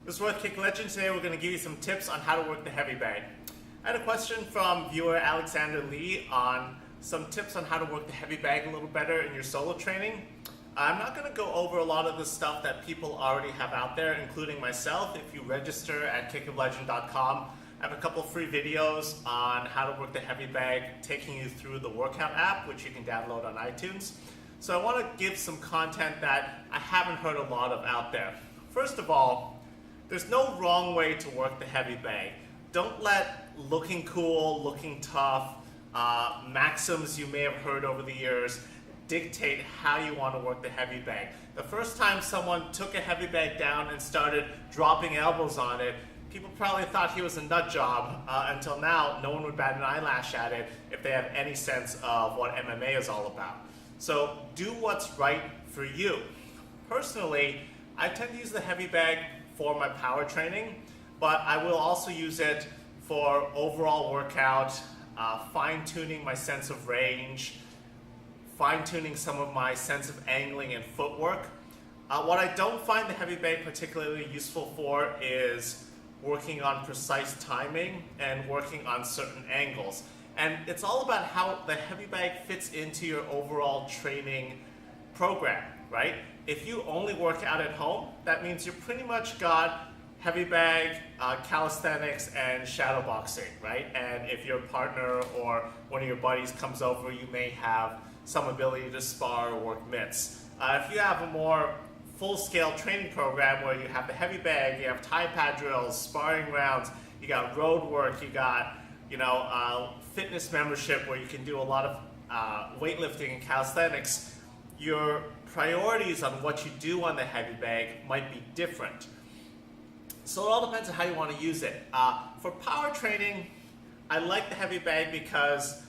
This is Worth Kick Legend. Today we're going to give you some tips on how to work the heavy bag. I had a question from viewer Alexander Lee on some tips on how to work the heavy bag a little better in your solo training. I'm not going to go over a lot of the stuff that people already have out there, including myself. If you register at kickoflegend.com, I have a couple of free videos on how to work the heavy bag, taking you through the workout app, which you can download on iTunes. So I want to give some content that I haven't heard a lot of out there. First of all, there's no wrong way to work the heavy bag. Don't let looking cool, looking tough, maxims you may have heard over the years dictate how you want to work the heavy bag. The first time someone took a heavy bag down and started dropping elbows on it, people probably thought he was a nut job. Until now, no one would bat an eyelash at it if they have any sense of what MMA is all about. So do what's right for you. Personally, I tend to use the heavy bag for my power training, but I will also use it for overall workout, fine-tuning my sense of range, fine-tuning some of my sense of angling and footwork. What I don't find the heavy bag particularly useful for is working on precise timing and working on certain angles. And it's all about how the heavy bag fits into your overall training program, right? If you only work out at home, that means you pretty much got heavy bag, calisthenics, and shadow boxing, right? And if your partner or one of your buddies comes over, you may have some ability to spar or work mitts. If you have a more full-scale training program where you have the heavy bag, you have Thai pad drills, sparring rounds, you got road work, you got fitness membership where you can do a lot of weightlifting and calisthenics, your priorities on what you do on the heavy bag might be different. So it all depends on how you want to use it. For power training, I like the heavy bag because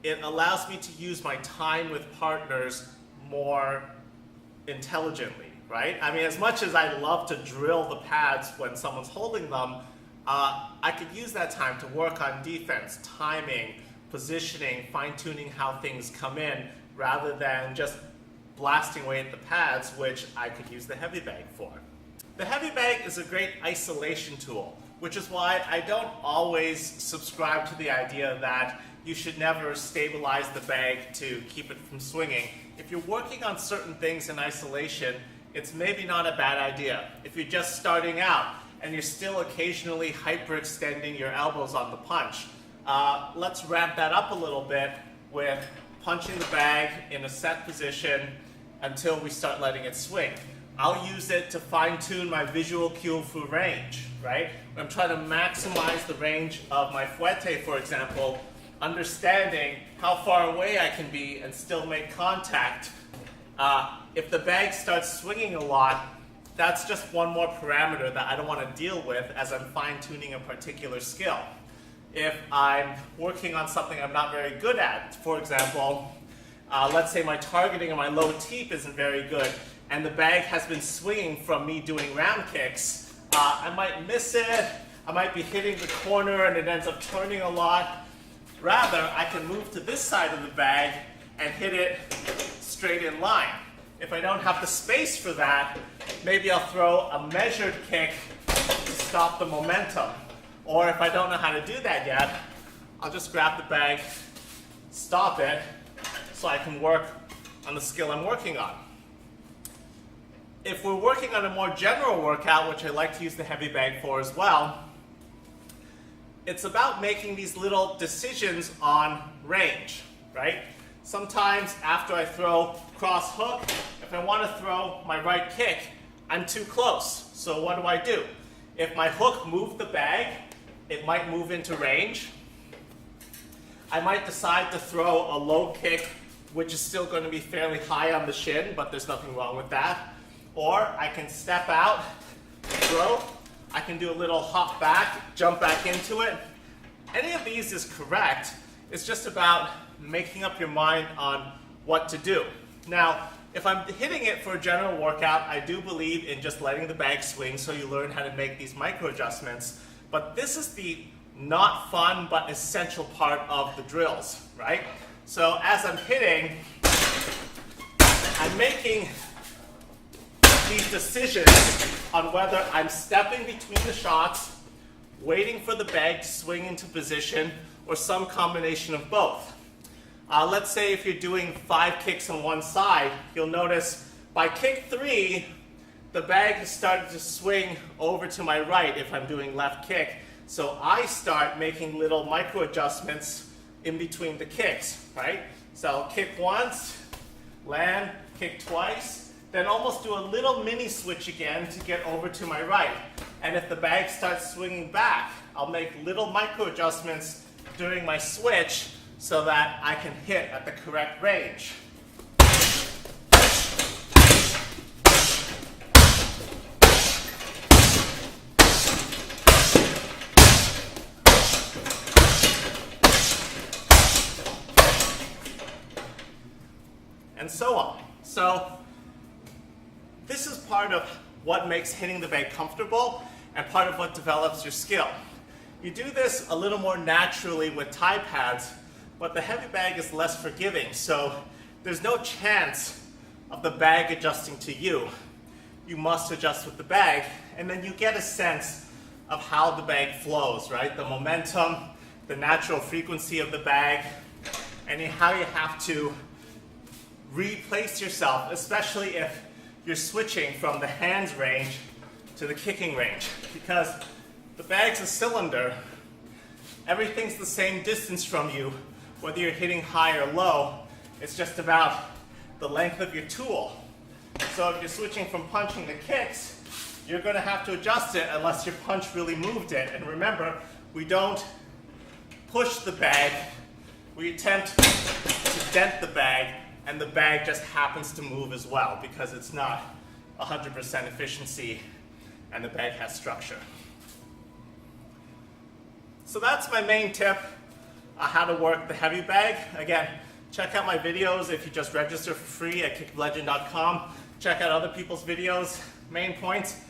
it allows me to use my time with partners more intelligently, right? I mean, as much as I love to drill the pads when someone's holding them, I could use that time to work on defense, timing, positioning, fine-tuning how things come in, rather than just blasting away at the pads, which I could use the heavy bag for. The heavy bag is a great isolation tool, which is why I don't always subscribe to the idea that you should never stabilize the bag to keep it from swinging. If you're working on certain things in isolation, it's maybe not a bad idea. If you're just starting out and you're still occasionally hyperextending your elbows on the punch, let's ramp that up a little bit with punching the bag in a set position until we start letting it swing. I'll use it to fine-tune my visual cue for range, right? I'm trying to maximize the range of my fuete, for example, understanding how far away I can be and still make contact. If the bag starts swinging a lot, that's just one more parameter that I don't want to deal with as I'm fine-tuning a particular skill. If I'm working on something I'm not very good at, for example, let's say my targeting of my low teep isn't very good, and the bag has been swinging from me doing round kicks, I might miss it, I might be hitting the corner and it ends up turning a lot. Rather, I can move to this side of the bag and hit it straight in line. If I don't have the space for that, maybe I'll throw a measured kick to stop the momentum. Or if I don't know how to do that yet, I'll just grab the bag, stop it, so I can work on the skill I'm working on. If we're working on a more general workout, which I like to use the heavy bag for as well, it's about making these little decisions on range, right? Sometimes after I throw cross hook, if I want to throw my right kick, I'm too close. So what do? If my hook moved the bag, it might move into range. I might decide to throw a low kick, which is still going to be fairly high on the shin, but there's nothing wrong with that. Or I can step out, throw. I can do a little hop back, jump back into it. Any of these is correct. It's just about making up your mind on what to do. Now, if I'm hitting it for a general workout, I do believe in just letting the bag swing so you learn how to make these micro adjustments. But this is the not fun but essential part of the drills, right? So as I'm hitting, I'm making these decisions on whether I'm stepping between the shots, waiting for the bag to swing into position, or some combination of both. Let's say if you're doing 5 kicks on one side, you'll notice by kick 3, the bag has started to swing over to my right if I'm doing left kick. So I start making little micro adjustments in between the kicks, right? So I'll kick once, land, kick twice, then almost do a little mini switch again to get over to my right. And if the bag starts swinging back, I'll make little micro adjustments during my switch so that I can hit at the correct range. And so on. So this is part of what makes hitting the bag comfortable and part of what develops your skill. You do this a little more naturally with Thai pads, but the heavy bag is less forgiving, so there's no chance of the bag adjusting to you. You must adjust with the bag, and then you get a sense of how the bag flows, right? The momentum, the natural frequency of the bag, and how you have to replace yourself, especially if you're switching from the hands range to the kicking range. Because the bag's a cylinder, everything's the same distance from you, whether you're hitting high or low. It's just about the length of your tool. So if you're switching from punching to kicks, you're going to have to adjust it unless your punch really moved it. And remember, we don't push the bag, we attempt to dent the bag, and the bag just happens to move as well because it's not 100% efficiency and the bag has structure. So that's my main tip on how to work the heavy bag. Again, check out my videos if you just register for free at kicklegend.com. Check out other people's videos. Main points,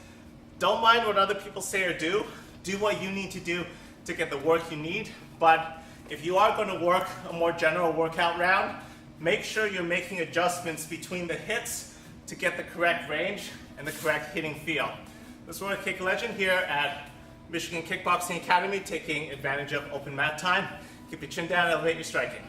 don't mind what other people say or do. Do what you need to do to get the work you need. But if you are going to work a more general workout round, make sure you're making adjustments between the hits to get the correct range and the correct hitting feel. This is Roy Kick Legend here at Michigan Kickboxing Academy, taking advantage of open mat time. Keep your chin down, elevate your striking.